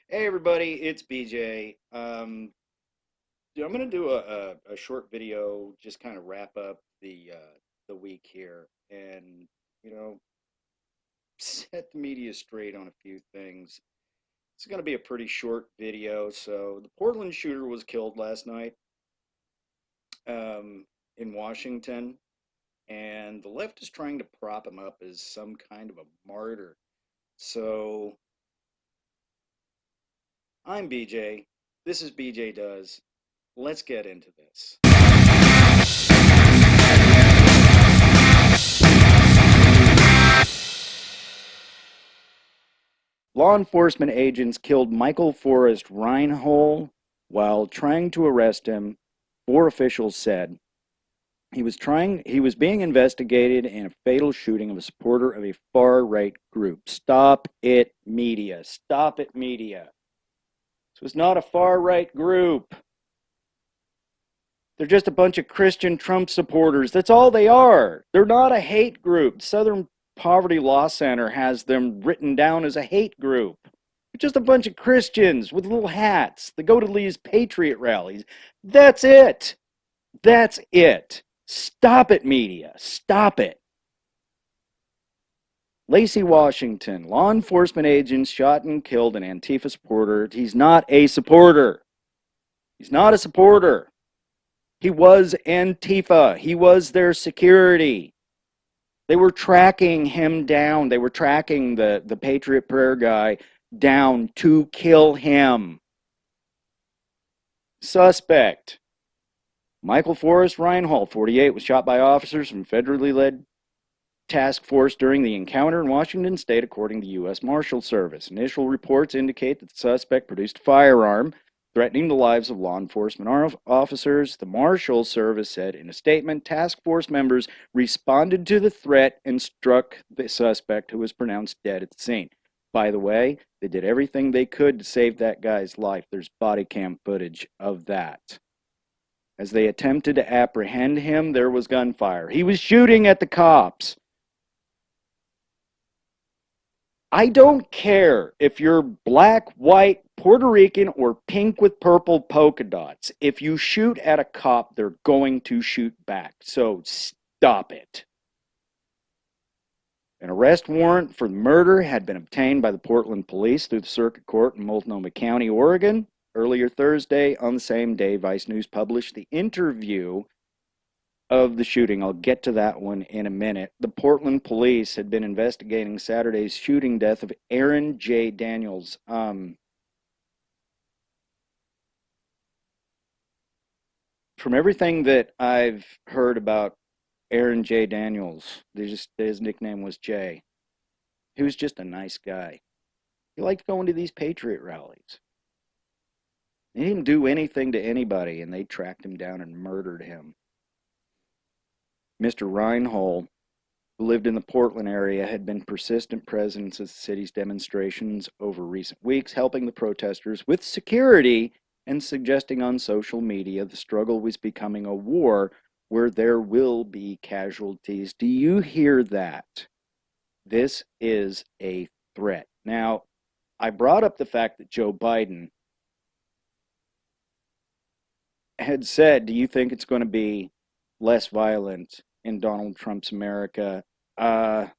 Hey everybody, it's BJ. I'm gonna do a short video, just kind of wrap up the week here, and you know, set the media straight on a few things. It's gonna be a pretty short video. So the Portland shooter was killed last night, in Washington, and the left is trying to prop him up as some kind of a martyr. So I'm BJ. This is BJ Does. Let's get into this. Law enforcement agents killed Michael Forrest Reinhold while trying to arrest him. Four officials said he was being investigated in a fatal shooting of a supporter of a far-right group. Stop it, media. Stop it, media. This was not a far-right group. They're just a bunch of Christian Trump supporters. That's all they are. They're not a hate group. Southern Poverty Law Center has them written down as a hate group. They're just a bunch of Christians with little hats that go to these Patriot rallies. That's it. That's it. Stop it, media. Stop it. Lacey, Washington. Law enforcement agents shot and killed an Antifa supporter. He's not a supporter. He's not a supporter. He was Antifa. He was their security. They were tracking him down. They were tracking the Patriot Prayer guy down to kill him. Suspect. Michael Forrest Reinhold, 48, was shot by officers from federally led task force during the encounter in Washington state, according to U.S. Marshals Service. Initial reports indicate that the suspect produced a firearm, threatening the lives of law enforcement officers. The Marshals Service said in a statement, task force members responded to the threat and struck the suspect, who was pronounced dead at the scene. By the way, they did everything they could to save that guy's life. There's body cam footage of that. As they attempted to apprehend him, there was gunfire. He was shooting at the cops. I don't care if you're black, white, Puerto Rican, or pink with purple polka dots. If you shoot at a cop, they're going to shoot back. So stop it. An arrest warrant for murder had been obtained by the Portland police through the circuit court in Multnomah County, Oregon. Earlier Thursday, on the same day, Vice News published the interview of the shooting. I'll get to that one in a minute. The Portland police had been investigating Saturday's shooting death of Aaron J. Daniels. From everything that I've heard about Aaron J. Daniels, his nickname was Jay. He was just a nice guy. He liked going to these Patriot rallies. He didn't do anything to anybody, and they tracked him down and murdered him. Mr. Reinhold, who lived in the Portland area, had been persistent presence at the city's demonstrations over recent weeks, helping the protesters with security and suggesting on social media the struggle was becoming a war where there will be casualties. Do you hear that? This is a threat. Now, I brought up the fact that Joe Biden had said, do you think it's going to be less violent in Donald Trump's America? I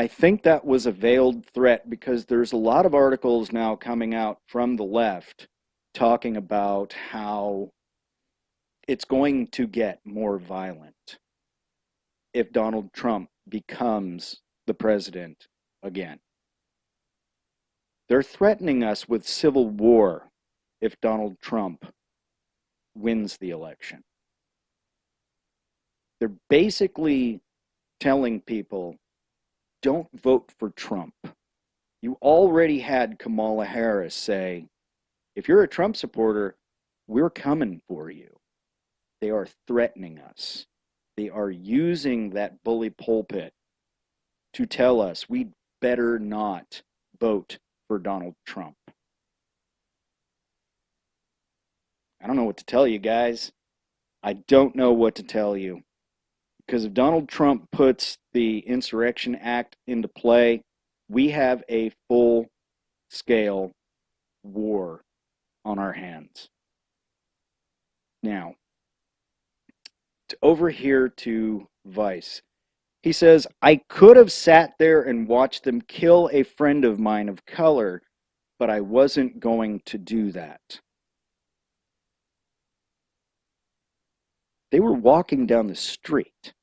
think that was a veiled threat, because there's a lot of articles now coming out from the left talking about how it's going to get more violent if Donald Trump becomes the president again. They're threatening us with civil war if Donald Trump wins the election. They're basically telling people, don't vote for Trump. You already had Kamala Harris say, if you're a Trump supporter, we're coming for you. They are threatening us. They are using that bully pulpit to tell us we better not vote for Donald Trump. I don't know what to tell you, guys. I don't know what to tell you. Because if Donald Trump puts the Insurrection Act into play, we have a full scale war on our hands. Now, over here to Vice. He says, I could have sat there and watched them kill a friend of mine of color, but I wasn't going to do that. They were walking down the street,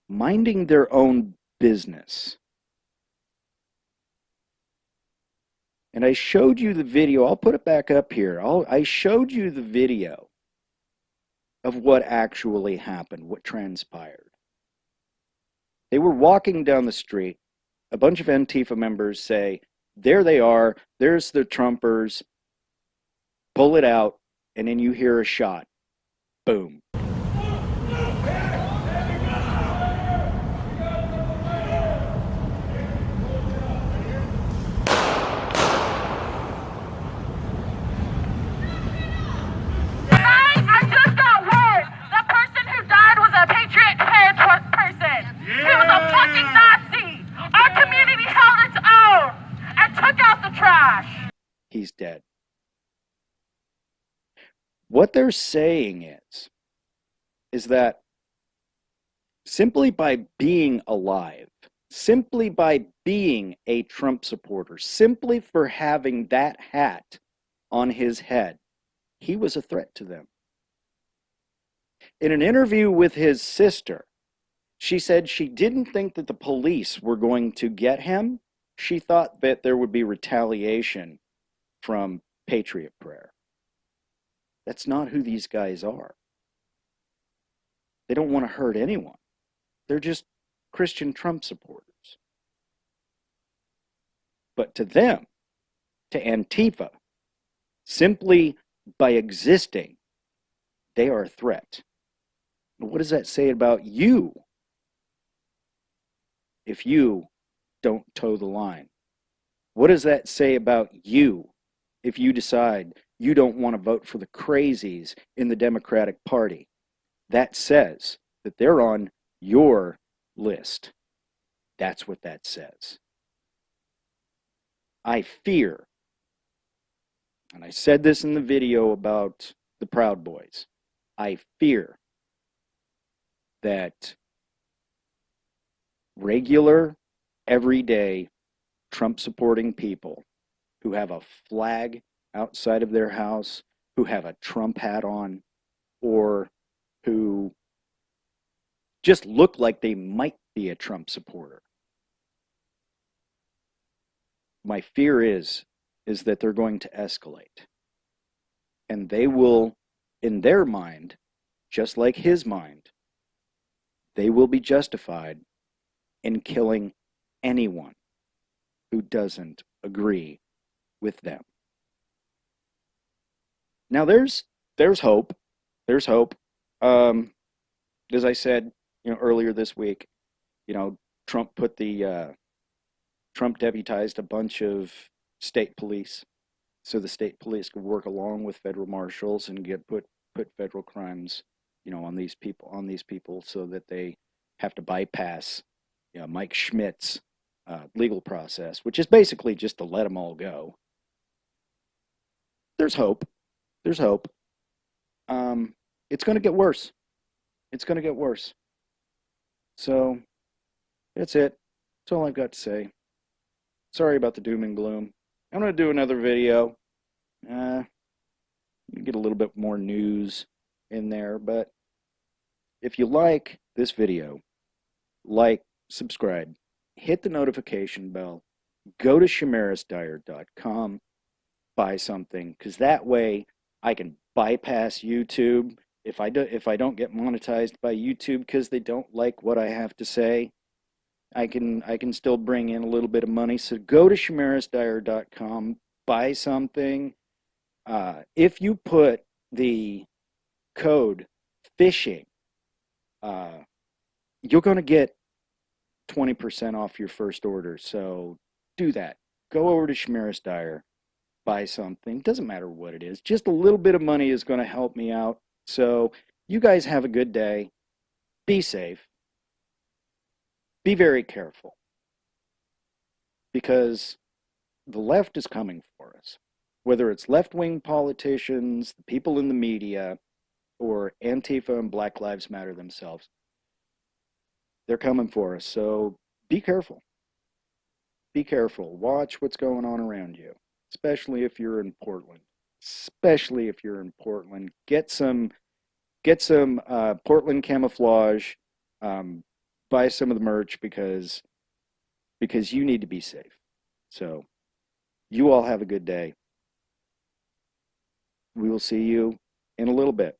minding their own business. And I showed you the video. I'll put it back up here. I showed you the video of what actually happened, what transpired. They were walking down the street. A bunch of Antifa members say, there they are, there's the Trumpers, pull it out, and then you hear a shot. Boom. I just got word. The person who died was a Patriot Prayer person. He was a fucking Nazi. Our community held its own and took out the trash. He's dead. What they're saying is that simply by being alive, simply by being a Trump supporter, simply for having that hat on his head, he was a threat to them. In an interview with his sister, she said she didn't think that the police were going to get him. She thought that there would be retaliation from Patriot Prayer. That's not who these guys are. They don't want to hurt anyone. They're just Christian Trump supporters. But to them, to Antifa, simply by existing, they are a threat. What does that say about you if you don't toe the line? What does that say about you if you decide you don't want to vote for the crazies in the Democratic Party? That says that they're on your list. That's what that says. I fear, and I said this in the video about the Proud Boys, I fear that regular, everyday, Trump-supporting people who have a flag outside of their house, who have a Trump hat on, or who just look like they might be a Trump supporter. My fear is that they're going to escalate. And they will, in their mind, just like his mind, they will be justified in killing anyone who doesn't agree with them. Now there's hope. There's hope. As I said, earlier this week, Trump deputized a bunch of state police, so the state police could work along with federal marshals and put federal crimes, on these people, so that they have to bypass, Mike Schmidt's legal process, which is basically just to let them all go. There's hope. There's hope. It's going to get worse. It's going to get worse. So that's it. That's all I've got to say. Sorry about the doom and gloom. I'm going to do another video. Get a little bit more news in there, but if you like this video, subscribe, hit the notification bell, go to shamarisdyer.com, buy something, because that way I can bypass YouTube. If I don't get monetized by YouTube because they don't like what I have to say, I can still bring in a little bit of money. So go to shamarisdyer.com, buy something. If you put the code phishing, you're going to get 20% off your first order. So do that. Go over to Shamaris Dyer, buy something. Doesn't matter what it is. Just a little bit of money is going to help me out. So you guys have a good day. Be safe. Be very careful. Because the left is coming for us. Whether it's left-wing politicians, the people in the media, or Antifa and Black Lives Matter themselves, they're coming for us. So be careful. Be careful. Watch what's going on around you, especially if you're in Portland. Especially if you're in Portland, get some Portland camouflage. Um, Buy some of the merch because you need to be safe. So you all have a good day. We will see you in a little bit.